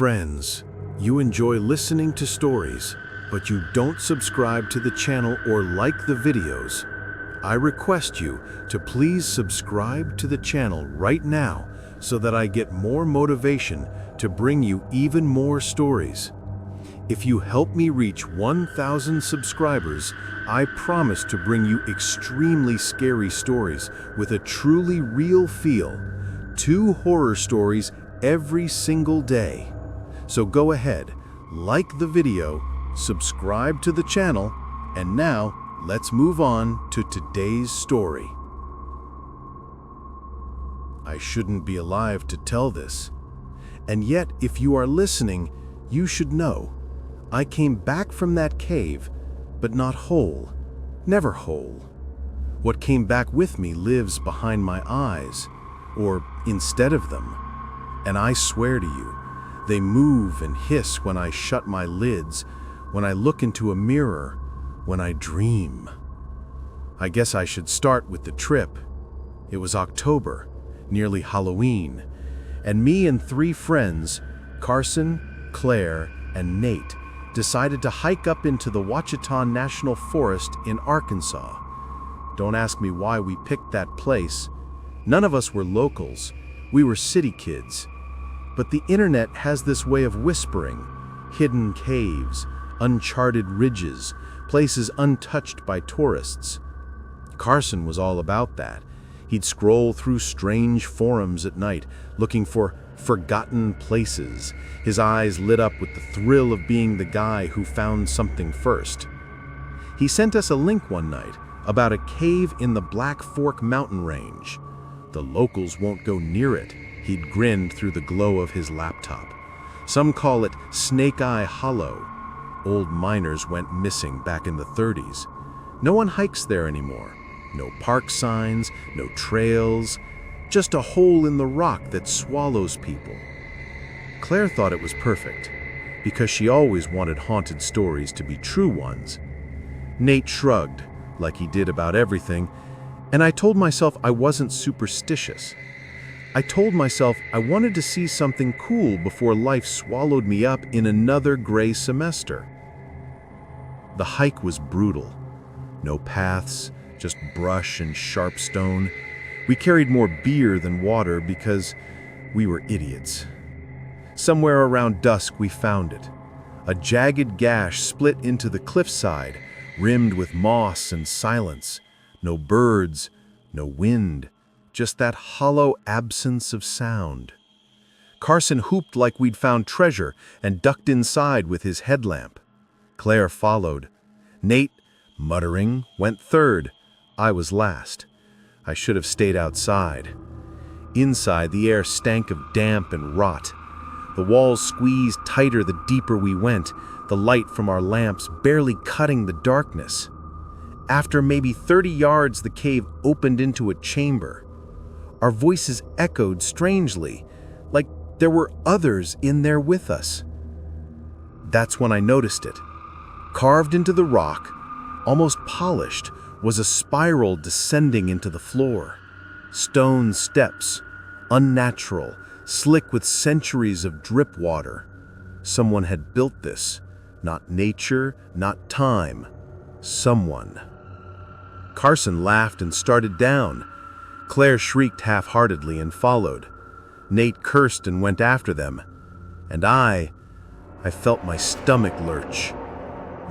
Friends, you enjoy listening to stories, but you don't subscribe to the channel or like the videos. I request you to please subscribe to the channel right now so that I get more motivation to bring you even more stories. If you help me reach 1,000 subscribers, I promise to bring you extremely scary stories with a truly real feel. 2 horror stories every single day. So go ahead, like the video, subscribe to the channel, and now let's move on to today's story. I shouldn't be alive to tell this. And yet, if you are listening, you should know. I came back from that cave, but not whole, never whole. What came back with me lives behind my eyes, or instead of them. And I swear to you, they move and hiss when I shut my lids, when I look into a mirror, when I dream. I guess I should start with the trip. It was October, nearly Halloween, and me and 3 friends, Carson, Claire, and Nate, decided to hike up into the Ouachita National Forest in Arkansas. Don't ask me why we picked that place. None of us were locals. We were city kids. But the internet has this way of whispering: hidden caves, uncharted ridges, places untouched by tourists. Carson was all about that. He'd scroll through strange forums at night, looking for forgotten places, his eyes lit up with the thrill of being the guy who found something first. He sent us a link one night about a cave in the Black Fork mountain range. The locals won't go near it, he'd grinned through the glow of his laptop. Some call it Snake Eye Hollow. Old miners went missing back in the 30s. No one hikes there anymore. No park signs, no trails, just a hole in the rock that swallows people. Claire thought it was perfect, because she always wanted haunted stories to be true ones. Nate shrugged, like he did about everything, and I told myself I wasn't superstitious. I told myself I wanted to see something cool before life swallowed me up in another gray semester. The hike was brutal. No paths, just brush and sharp stone. We carried more beer than water because we were idiots. Somewhere around dusk we found it. A jagged gash split into the cliffside, rimmed with moss and silence. No birds, no wind, just that hollow absence of sound. Carson whooped like we'd found treasure and ducked inside with his headlamp. Claire followed. Nate, muttering, went third. I was last. I should have stayed outside. Inside, the air stank of damp and rot. The walls squeezed tighter the deeper we went, the light from our lamps barely cutting the darkness. After maybe 30 yards, the cave opened into a chamber. Our voices echoed strangely, like there were others in there with us. That's when I noticed it. Carved into the rock, almost polished, was a spiral descending into the floor. Stone steps, unnatural, slick with centuries of drip water. Someone had built this. Not nature, not time. Someone. Carson laughed and started down. Claire shrieked half-heartedly and followed. Nate cursed and went after them. And I felt my stomach lurch.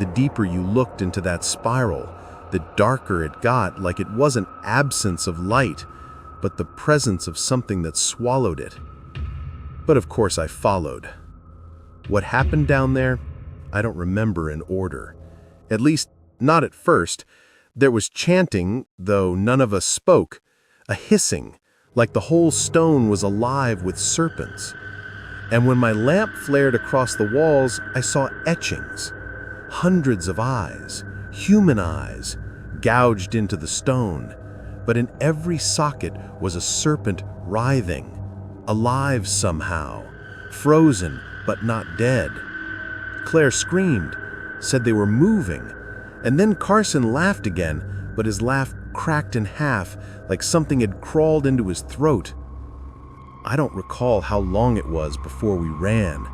The deeper you looked into that spiral, the darker it got, like it wasn't absence of light, but the presence of something that swallowed it. But of course I followed. What happened down there, I don't remember in order. At least, not at first. There was chanting, though none of us spoke. A hissing, like the whole stone was alive with serpents. And when my lamp flared across the walls, I saw etchings. Hundreds of eyes, human eyes, gouged into the stone. But in every socket was a serpent writhing, alive somehow, frozen but not dead. Claire screamed, said they were moving, and then Carson laughed again, but his laugh cracked in half like something had crawled into his throat. I don't recall how long it was before we ran.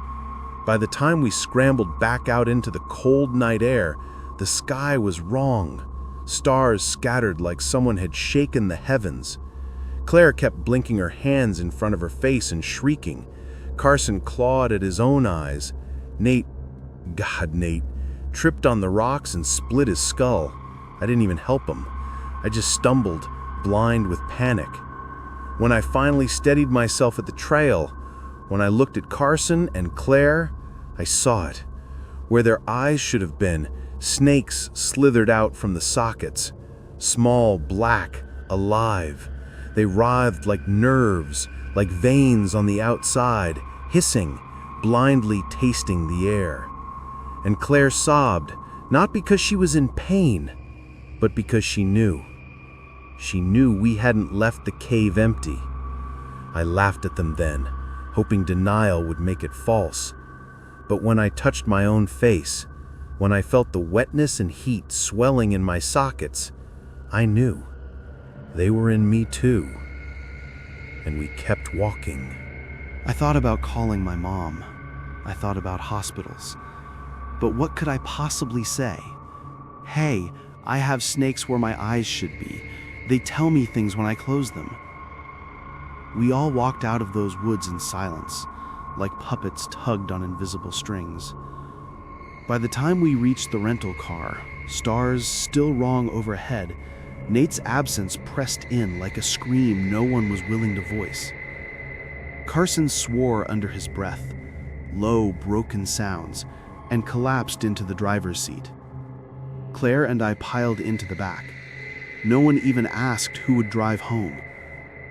By the time we scrambled back out into the cold night air, the sky was wrong. Stars scattered like someone had shaken the heavens. Claire kept blinking her hands in front of her face and shrieking. Carson clawed at his own eyes. Nate tripped on the rocks and split his skull. I didn't even help him. I just stumbled, blind with panic. When I finally steadied myself at the trail, when I looked at Carson and Claire, I saw it. Where their eyes should have been, snakes slithered out from the sockets. Small, black, alive. They writhed like nerves, like veins on the outside, hissing, blindly tasting the air. And Claire sobbed, not because she was in pain, but because she knew. She knew we hadn't left the cave empty. I laughed at them then, hoping denial would make it false. But when I touched my own face, when I felt the wetness and heat swelling in my sockets, I knew. They were in me too. And we kept walking. I thought about calling my mom. I thought about hospitals. But what could I possibly say? Hey, I have snakes where my eyes should be. They tell me things when I close them. We all walked out of those woods in silence, like puppets tugged on invisible strings. By the time we reached the rental car, stars still wrong overhead, Nate's absence pressed in like a scream no one was willing to voice. Carson swore under his breath, low, broken sounds, and collapsed into the driver's seat. Claire and I piled into the back. No one even asked who would drive home.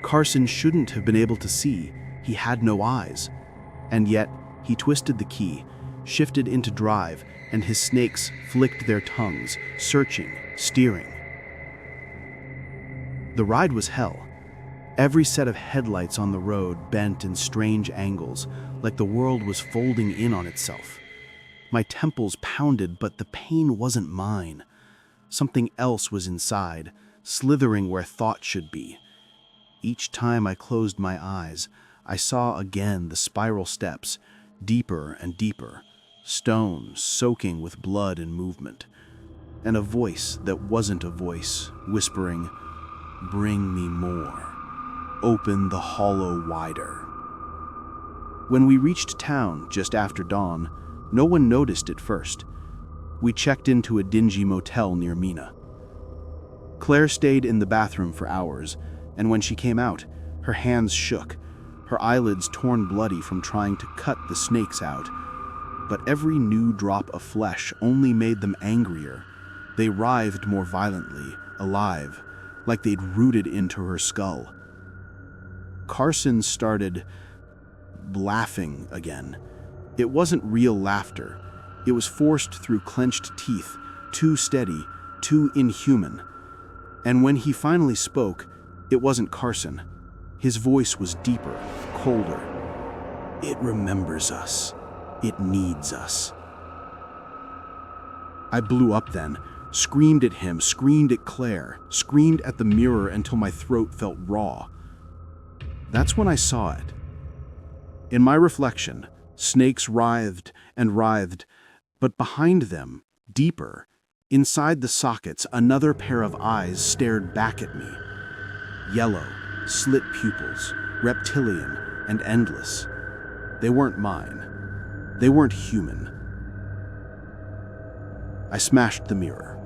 Carson shouldn't have been able to see. He had no eyes. And yet, he twisted the key, shifted into drive, and his snakes flicked their tongues, searching, steering. The ride was hell. Every set of headlights on the road bent in strange angles, like the world was folding in on itself. My temples pounded, but the pain wasn't mine. Something else was inside, slithering where thought should be. Each time I closed my eyes, I saw again the spiral steps, deeper and deeper, stones soaking with blood and movement, and a voice that wasn't a voice, whispering, "Bring me more. Open the hollow wider." When we reached town just after dawn, no one noticed at first. We checked into a dingy motel near Mina. Claire stayed in the bathroom for hours, and when she came out, her hands shook, her eyelids torn bloody from trying to cut the snakes out. But every new drop of flesh only made them angrier. They writhed more violently, alive, like they'd rooted into her skull. Carson started laughing again. It wasn't real laughter. It was forced through clenched teeth, too steady, too inhuman. And when he finally spoke, it wasn't Carson. His voice was deeper, colder. "It remembers us. It needs us." I blew up then, screamed at him, screamed at Claire, screamed at the mirror until my throat felt raw. That's when I saw it. In my reflection, snakes writhed and writhed, but behind them, deeper, inside the sockets, another pair of eyes stared back at me. Yellow, slit pupils, reptilian, and endless. They weren't mine. They weren't human. I smashed the mirror.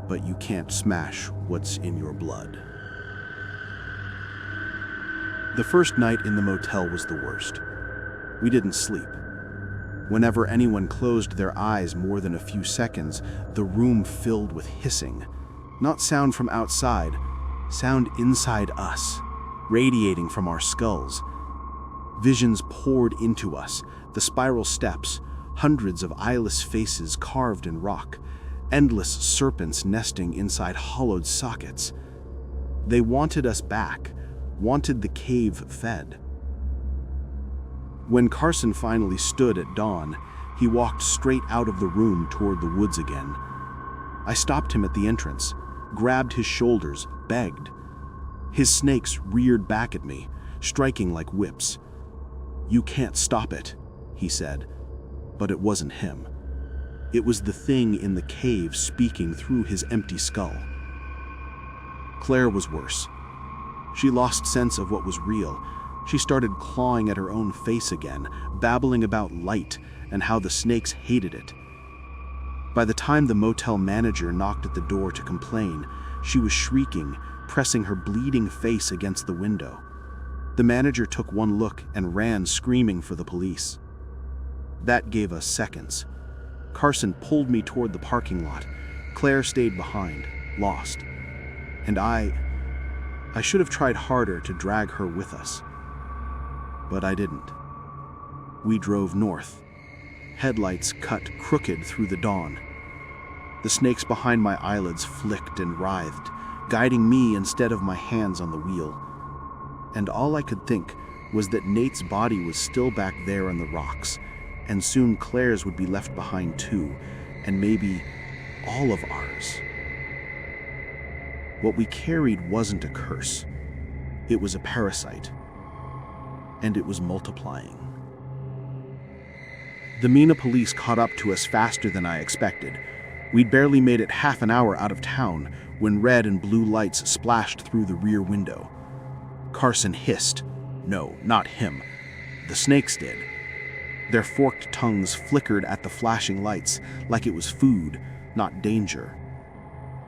But you can't smash what's in your blood. The first night in the motel was the worst. We didn't sleep. Whenever anyone closed their eyes more than a few seconds, the room filled with hissing. Not sound from outside, sound inside us, radiating from our skulls. Visions poured into us, the spiral steps, hundreds of eyeless faces carved in rock, endless serpents nesting inside hollowed sockets. They wanted us back, wanted the cave fed. When Carson finally stood at dawn, he walked straight out of the room toward the woods again. I stopped him at the entrance, grabbed his shoulders, begged. His snakes reared back at me, striking like whips. "You can't stop it. he said, but it wasn't him. It was the thing in the cave speaking through his empty skull. Claire was worse. She lost sense of what was real. She started clawing at her own face again, babbling about light and how the snakes hated it. By the time the motel manager knocked at the door to complain, she was shrieking, pressing her bleeding face against the window. The manager took one look and ran screaming for the police. That gave us seconds. Carson pulled me toward the parking lot. Claire stayed behind, lost. And I should have tried harder to drag her with us. But I didn't. We drove north. Headlights cut crooked through the dawn. The snakes behind my eyelids flicked and writhed, guiding me instead of my hands on the wheel. And all I could think was that Nate's body was still back there on the rocks, and soon Claire's would be left behind too, and maybe all of ours. What we carried wasn't a curse. It was a parasite. And it was multiplying. The Mina police caught up to us faster than I expected. We'd barely made it half an hour out of town when red and blue lights splashed through the rear window. Carson hissed. No, not him. The snakes did. Their forked tongues flickered at the flashing lights like it was food, not danger.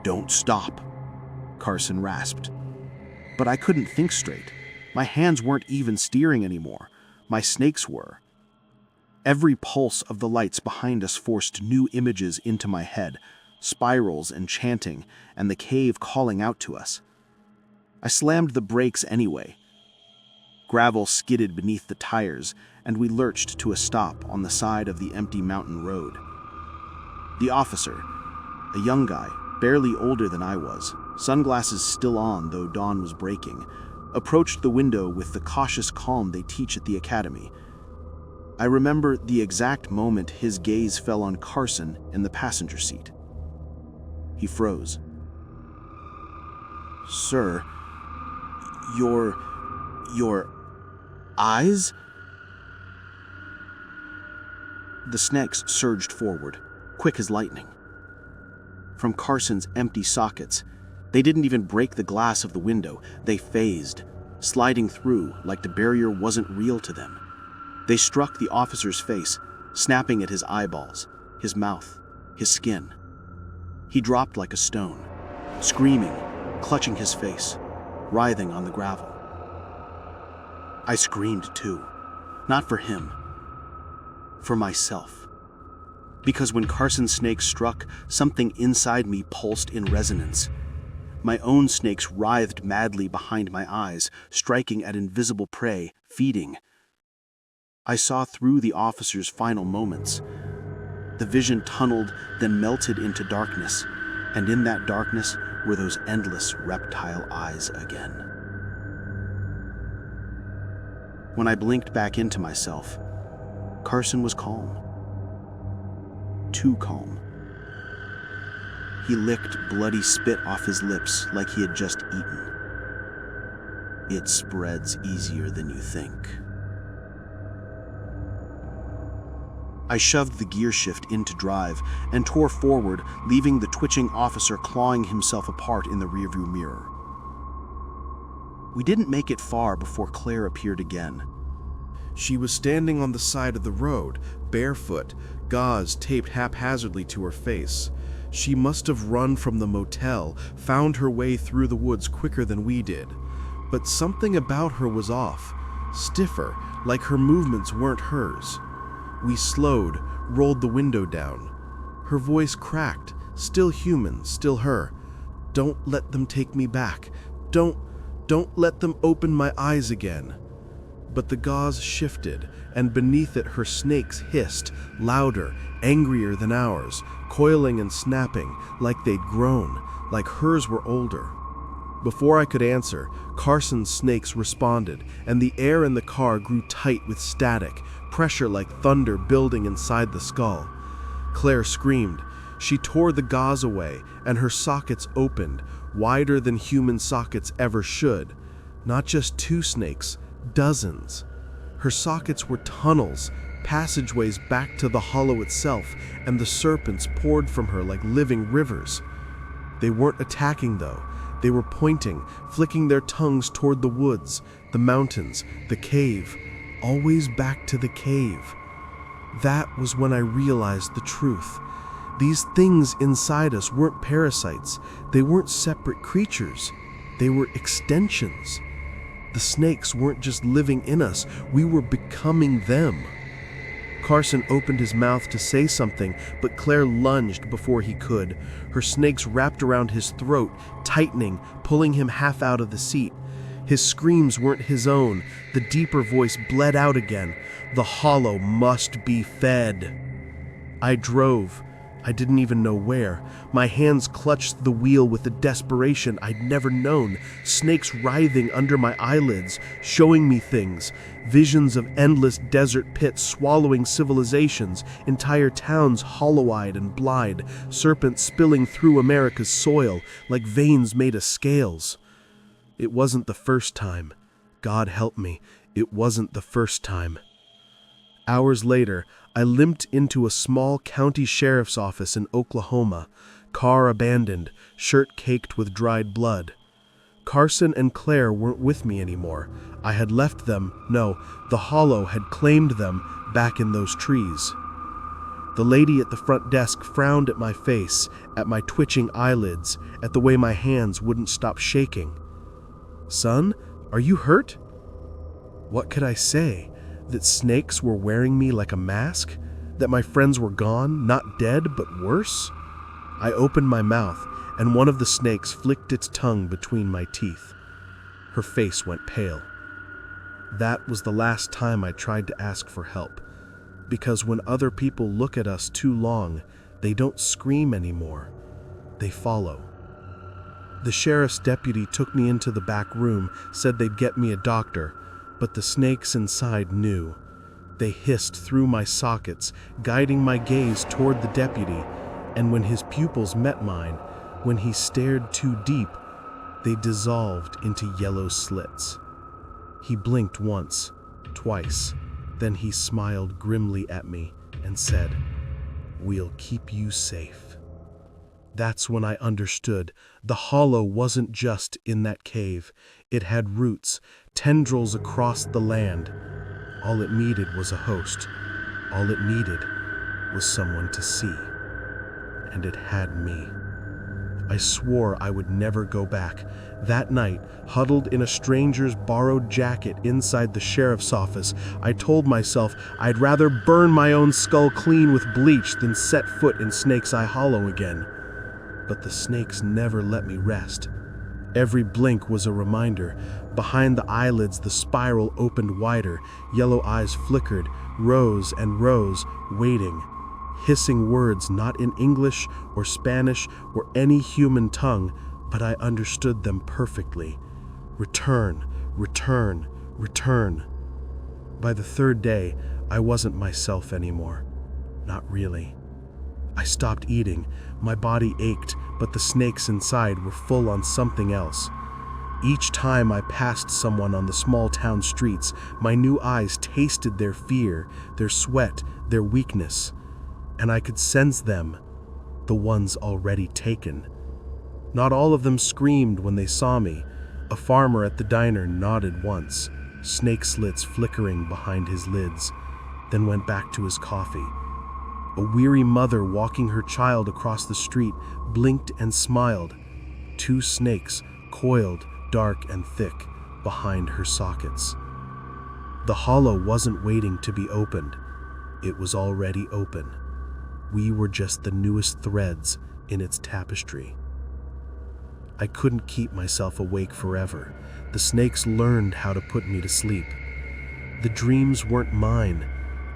"Don't stop," Carson rasped. But I couldn't think straight. My hands weren't even steering anymore. My snakes were. Every pulse of the lights behind us forced new images into my head, spirals and chanting, and the cave calling out to us. I slammed the brakes anyway. Gravel skidded beneath the tires, and we lurched to a stop on the side of the empty mountain road. The officer, a young guy, barely older than I was, sunglasses still on though dawn was breaking, approached the window with the cautious calm they teach at the academy. I remember the exact moment his gaze fell on Carson in the passenger seat. He froze. "Sir, your eyes?" The snakes surged forward, quick as lightning. From Carson's empty sockets, they didn't even break the glass of the window. They phased, sliding through like the barrier wasn't real to them. They struck the officer's face, snapping at his eyeballs, his mouth, his skin. He dropped like a stone, screaming, clutching his face, writhing on the gravel. I screamed too, not for him, for myself. Because when Carson's snake struck, something inside me pulsed in resonance. My own snakes writhed madly behind my eyes, striking at invisible prey, feeding. I saw through the officer's final moments. The vision tunneled, then melted into darkness, and in that darkness were those endless reptile eyes again. When I blinked back into myself, Carson was calm. Too calm. He licked bloody spit off his lips like he had just eaten. "It spreads easier than you think." I shoved the gear shift into drive and tore forward, leaving the twitching officer clawing himself apart in the rearview mirror. We didn't make it far before Claire appeared again. She was standing on the side of the road, barefoot, gauze taped haphazardly to her face. She must have run from the motel, found her way through the woods quicker than we did. But something about her was off, stiffer, like her movements weren't hers. We slowed, rolled the window down. Her voice cracked, still human, still her. "Don't let them take me back. Don't let them open my eyes again." But the gauze shifted, and beneath it her snakes hissed, louder, angrier than ours, coiling and snapping, like they'd grown, like hers were older. Before I could answer, Carson's snakes responded, and the air in the car grew tight with static, pressure like thunder building inside the skull. Claire screamed. She tore the gauze away, and her sockets opened, wider than human sockets ever should. Not just two snakes, dozens. Her sockets were tunnels, passageways back to the hollow itself, and the serpents poured from her like living rivers. They weren't attacking, though. They were pointing, flicking their tongues toward the woods, the mountains, the cave, always back to the cave. That was when I realized the truth. These things inside us weren't parasites. They weren't separate creatures. They were extensions. The snakes weren't just living in us. We were becoming them. Carson opened his mouth to say something, but Claire lunged before he could. Her snakes wrapped around his throat, tightening, pulling him half out of the seat. His screams weren't his own. The deeper voice bled out again. The hollow must be fed. I drove. I didn't even know where. My hands clutched the wheel with a desperation I'd never known, snakes writhing under my eyelids, showing me things, visions of endless desert pits swallowing civilizations, entire towns hollow-eyed and blind, serpents spilling through America's soil like veins made of scales. It wasn't the first time. God help me, it wasn't the first time. Hours later, I limped into a small county sheriff's office in Oklahoma, car abandoned, shirt caked with dried blood. Carson and Claire weren't with me anymore. I had left them, no, the hollow had claimed them back in those trees. The lady at the front desk frowned at my face, at my twitching eyelids, at the way my hands wouldn't stop shaking. "Son, are you hurt?" What could I say? That snakes were wearing me like a mask? That my friends were gone, not dead, but worse? I opened my mouth, and one of the snakes flicked its tongue between my teeth. Her face went pale. That was the last time I tried to ask for help, because when other people look at us too long, they don't scream anymore. They follow. The sheriff's deputy took me into the back room, said they'd get me a doctor, but the snakes inside knew. They hissed through my sockets, guiding my gaze toward the deputy, and when his pupils met mine, when he stared too deep, they dissolved into yellow slits. He blinked once, twice, then he smiled grimly at me and said, "We'll keep you safe." That's when I understood the hollow wasn't just in that cave. It had roots, tendrils across the land. All it needed was a host. All it needed was someone to see. And it had me. I swore I would never go back. That night, huddled in a stranger's borrowed jacket inside the sheriff's office, I told myself I'd rather burn my own skull clean with bleach than set foot in Snake's Eye Hollow again. But the snakes never let me rest. Every blink was a reminder. Behind the eyelids, the spiral opened wider. Yellow eyes flickered, rose and rose, waiting. Hissing words not in English or Spanish or any human tongue, but I understood them perfectly. Return, return, return. By the third day, I wasn't myself anymore. Not really. I stopped eating. My body ached, but the snakes inside were full on something else. Each time I passed someone on the small town streets, my new eyes tasted their fear, their sweat, their weakness. And I could sense them, the ones already taken. Not all of them screamed when they saw me. A farmer at the diner nodded once, snake slits flickering behind his lids, then went back to his coffee. A weary mother walking her child across the street blinked and smiled. Two snakes, coiled, dark and thick, behind her sockets. The hollow wasn't waiting to be opened. It was already open. We were just the newest threads in its tapestry. I couldn't keep myself awake forever. The snakes learned how to put me to sleep. The dreams weren't mine.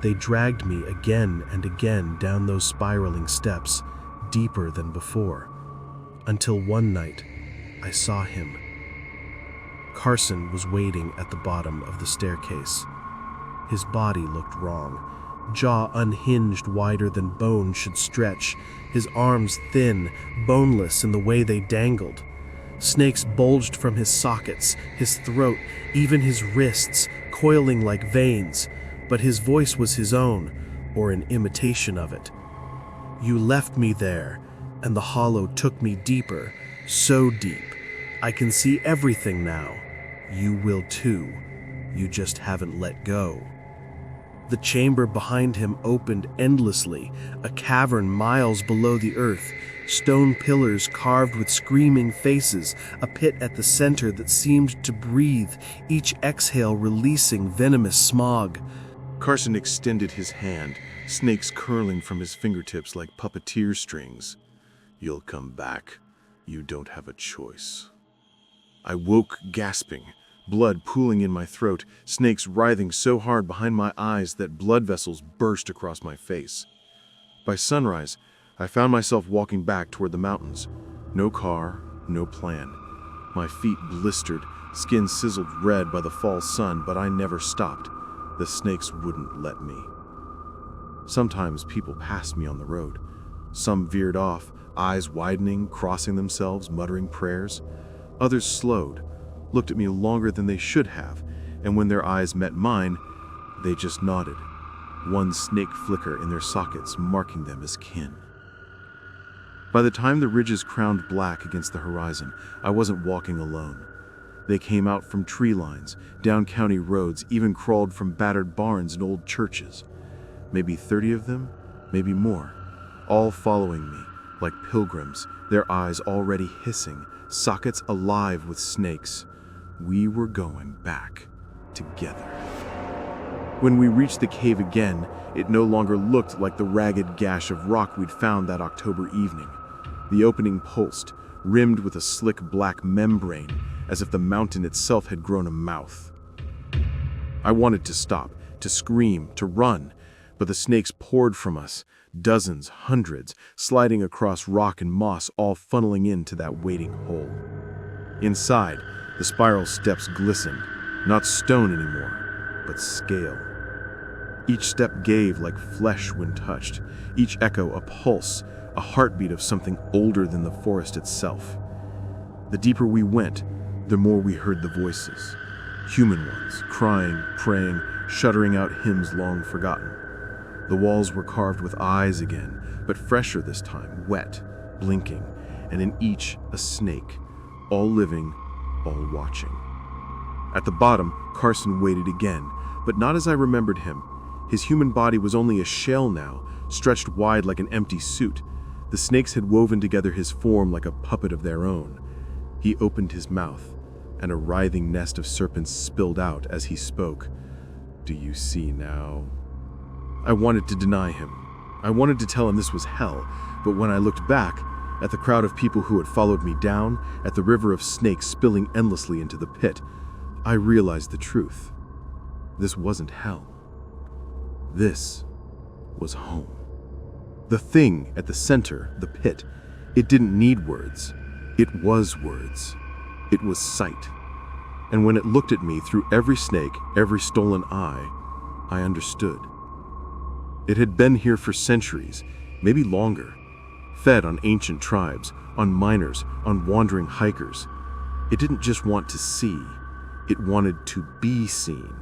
They dragged me again and again down those spiraling steps, deeper than before, until one night I saw him. Carson was waiting at the bottom of the staircase. His body looked wrong, jaw unhinged wider than bone should stretch, his arms thin, boneless in the way they dangled. Snakes bulged from his sockets, his throat, even his wrists, coiling like veins. but his voice was his own, or an imitation of it. "You left me there, and the hollow took me deeper, so deep. I can see everything now. You will too. You just haven't let go." The chamber behind him opened endlessly, a cavern miles below the earth, stone pillars carved with screaming faces, a pit at the center that seemed to breathe, each exhale releasing venomous smog. Carson extended his hand, snakes curling from his fingertips like puppeteer strings. "You'll come back. You don't have a choice." I woke gasping, blood pooling in my throat, snakes writhing so hard behind my eyes that blood vessels burst across my face. By sunrise, I found myself walking back toward the mountains. No car, no plan. My feet blistered, skin sizzled red by the fall sun, but I never stopped. The snakes wouldn't let me. Sometimes people passed me on the road. Some veered off, eyes widening, crossing themselves, muttering prayers. Others slowed, looked at me longer than they should have, and when their eyes met mine, they just nodded. One snake flicker in their sockets, marking them as kin. By the time the ridges crowned black against the horizon, I wasn't walking alone. They came out from tree lines, down county roads, even crawled from battered barns and old churches. Maybe 30 of them, maybe more, all following me like pilgrims, their eyes already hissing, sockets alive with snakes. We were going back together. When we reached the cave again, it no longer looked like the ragged gash of rock we'd found that October evening. The opening pulsed, rimmed with a slick black membrane, as if the mountain itself had grown a mouth. I wanted to stop, to scream, to run, but the snakes poured from us, dozens, hundreds, sliding across rock and moss, all funneling into that waiting hole. Inside, the spiral steps glistened, not stone anymore, but scale. Each step gave like flesh when touched, each echo a pulse, a heartbeat of something older than the forest itself. The deeper we went, the more we heard the voices. Human ones, crying, praying, shuddering out hymns long forgotten. The walls were carved with eyes again, but fresher this time, wet, blinking, and in each a snake, all living, all watching. At the bottom, Carson waited again, but not as I remembered him. His human body was only a shell now, stretched wide like an empty suit. The snakes had woven together his form like a puppet of their own. He opened his mouth, and a writhing nest of serpents spilled out as he spoke. "Do you see now?" I wanted to deny him. I wanted to tell him this was hell, but when I looked back, at the crowd of people who had followed me down, at the river of snakes spilling endlessly into the pit, I realized the truth. This wasn't hell. This was home. The thing at the center, the pit, it didn't need words. It was words. It was sight. And when it looked at me through every snake, every stolen eye, I understood. It had been here for centuries, maybe longer, fed on ancient tribes, on miners, on wandering hikers. It didn't just want to see, it wanted to be seen.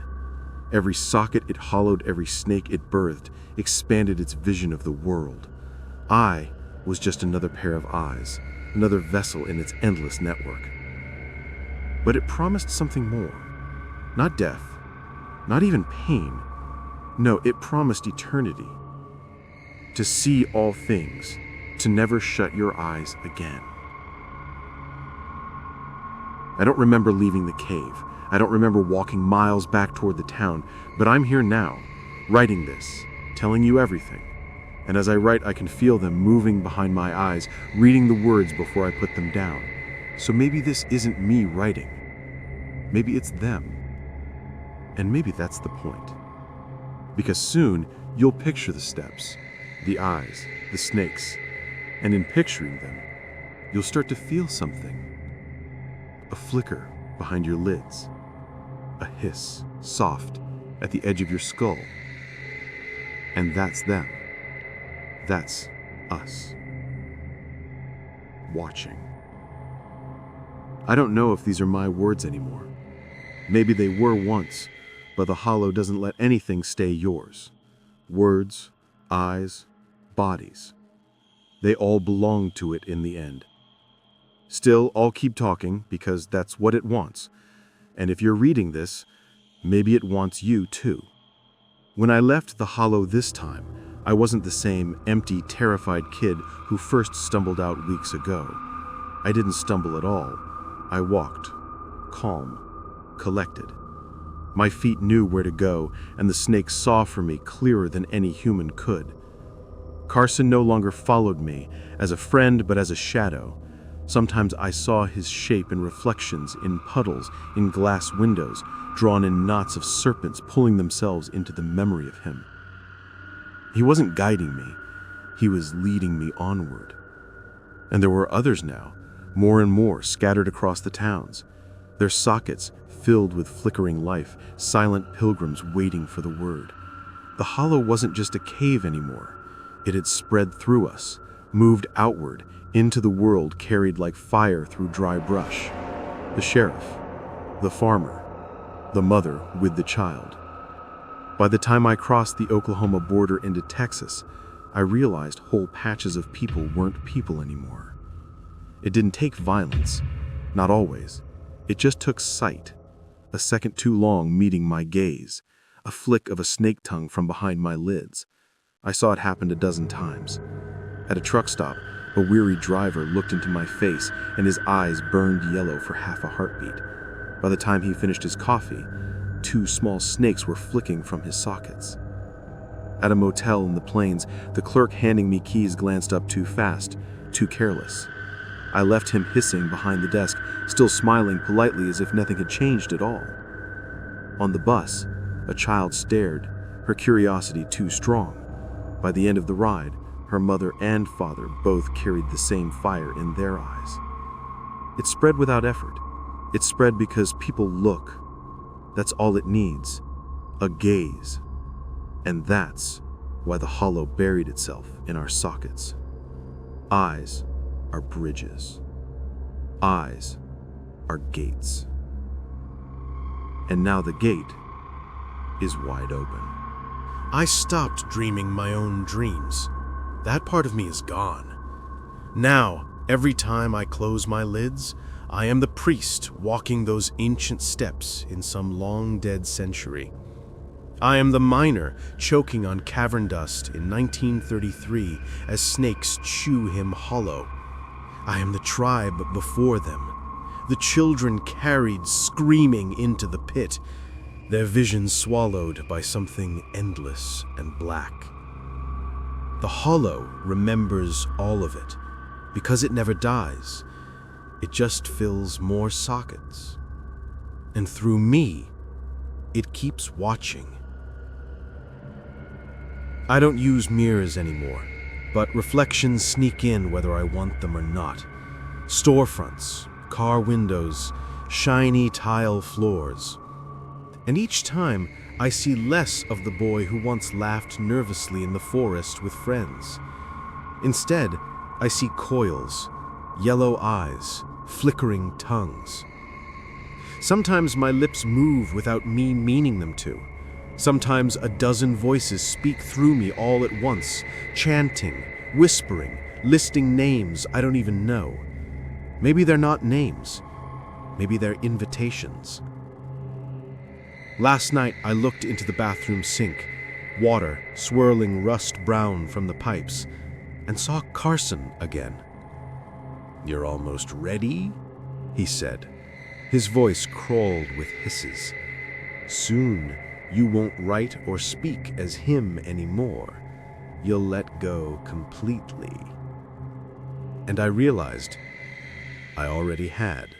Every socket it hollowed, every snake it birthed, expanded its vision of the world. I was just another pair of eyes, another vessel in its endless network. But it promised something more. Not death, not even pain. No, it promised eternity. To see all things, to never shut your eyes again. I don't remember leaving the cave. I don't remember walking miles back toward the town, but I'm here now, writing this, telling you everything. And as I write, I can feel them moving behind my eyes, reading the words before I put them down. So maybe this isn't me writing. Maybe it's them. And maybe that's the point. Because soon, you'll picture the steps, the eyes, the snakes, and in picturing them, you'll start to feel something. A flicker behind your lids, a hiss, soft, at the edge of your skull. And that's them. That's us. Watching. I don't know if these are my words anymore. Maybe they were once, but the hollow doesn't let anything stay yours. Words, eyes, bodies. They all belong to it in the end. Still, I'll keep talking because that's what it wants. And if you're reading this, maybe it wants you too. When I left the hollow this time, I wasn't the same empty, terrified kid who first stumbled out weeks ago. I didn't stumble at all. I walked, calm, collected. My feet knew where to go, and the snake saw for me clearer than any human could. Carson no longer followed me as a friend, but as a shadow. Sometimes I saw his shape in reflections, in puddles, in glass windows, drawn in knots of serpents pulling themselves into the memory of him. He wasn't guiding me, he was leading me onward. And there were others now, more and more scattered across the towns, their sockets filled with flickering life, silent pilgrims waiting for the word. The hollow wasn't just a cave anymore. It had spread through us, moved outward, into the world, carried like fire through dry brush. The sheriff, the farmer, the mother with the child. By the time I crossed the Oklahoma border into Texas, I realized whole patches of people weren't people anymore. It didn't take violence, not always. It just took sight, a second too long meeting my gaze, a flick of a snake tongue from behind my lids. I saw it happen a dozen times. At a truck stop, a weary driver looked into my face and his eyes burned yellow for half a heartbeat. By the time he finished his coffee, 2 small snakes were flicking from his sockets. At a motel in the plains, the clerk handing me keys glanced up too fast, too careless. I left him hissing behind the desk, still smiling politely as if nothing had changed at all. On the bus, a child stared, her curiosity too strong. By the end of the ride, her mother and father both carried the same fire in their eyes. It spread without effort. It spread because people look. That's all it needs, a gaze. And that's why the hollow buried itself in our sockets. Eyes are bridges. Eyes are gates. And now the gate is wide open. I stopped dreaming my own dreams. That part of me is gone. Now, every time I close my lids, I am the priest walking those ancient steps in some long-dead century. I am the miner choking on cavern dust in 1933 as snakes chew him hollow. I am the tribe before them, the children carried screaming into the pit, their visions swallowed by something endless and black. The hollow remembers all of it, because it never dies. It just fills more sockets. And through me, it keeps watching. I don't use mirrors anymore, but reflections sneak in whether I want them or not. Storefronts, car windows, shiny tile floors. And each time, I see less of the boy who once laughed nervously in the forest with friends. Instead, I see coils, yellow eyes, flickering tongues. Sometimes my lips move without me meaning them to. Sometimes a dozen voices speak through me all at once, chanting, whispering, listing names I don't even know. Maybe they're not names. Maybe they're invitations. Last night, I looked into the bathroom sink, water swirling rust brown from the pipes, and saw Carson again. "You're almost ready?" he said. His voice crawled with hisses. "Soon, you won't write or speak as him anymore. You'll let go completely." And I realized I already had.